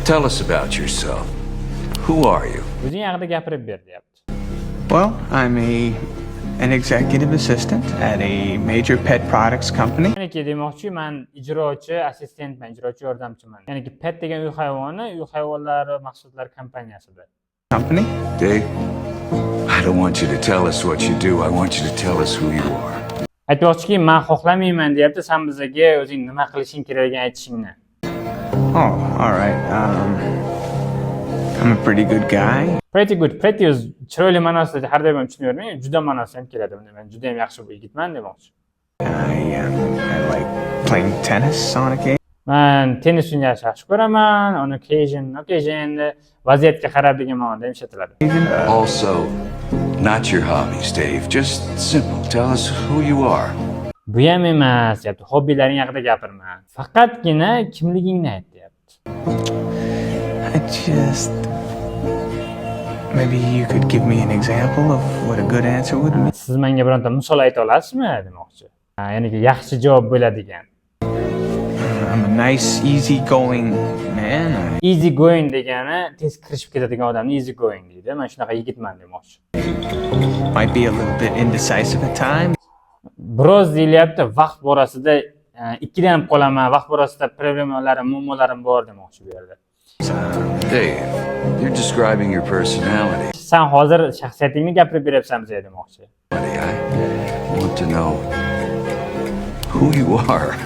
Tell us about yourself. Who are you? O'zing haqida gapirib ber, deyapti. Well, an executive assistant at a major pet products company. Ya'ni demoqchi, men ijrochi assistentman, ijrochi yordamchiman. Ya'ni pet degan uy hayvonlari mahsulotlari kompaniyasida. Company? Dave, I don't want you to tell us what you do. I want you to tell us who you are. Aytmoqchiki, men xohlamayman, deyapti, sen bizga o'zing nima qilishing kerakligini aytishingni. Oh, all right. I'm a pretty good guy. Pretty good. Pretty o'z chiroyli ma'nosida har doim tushunmayman. Juda ma'nosi ham keladi. Men juda ham yaxshi yigitman demoqchi. I like playing tennis on occasion. Men tennis o'ynashni yaxshi ko'raman. On occasion vaziyatga qarab degan ma'noda ham ishlatiladi. Also, not your hobbies, Dave. Just simple. Tell us who you are. Bu ham emas, deyapti. Hobbilaring haqida gapirma. Faqatgina kimligingni ayt, deyapti. Maybe you could give me an example of what a good answer would be. Siz menga bironta misol ayta olasizmi, demoqchi. Ya'ni yaxshi javob bo'ladigan. I'm a nice, easy-going man. Easy going degani tez kirishib ketadigan odamni easy going deydi. Men shunaqa yigitman demoqchi. Might be a little bit indecisive at times. Biroz deyilyapti, vaqt borasida ikkilanib qolaman, vaqt borasida problemalar, muammolarim bor demoqchi bu yerda. Dave, you're describing your personality. Sen hozir shaxsiyatingni gapirib beryapsan bizga demoqchi. I want to know who you are.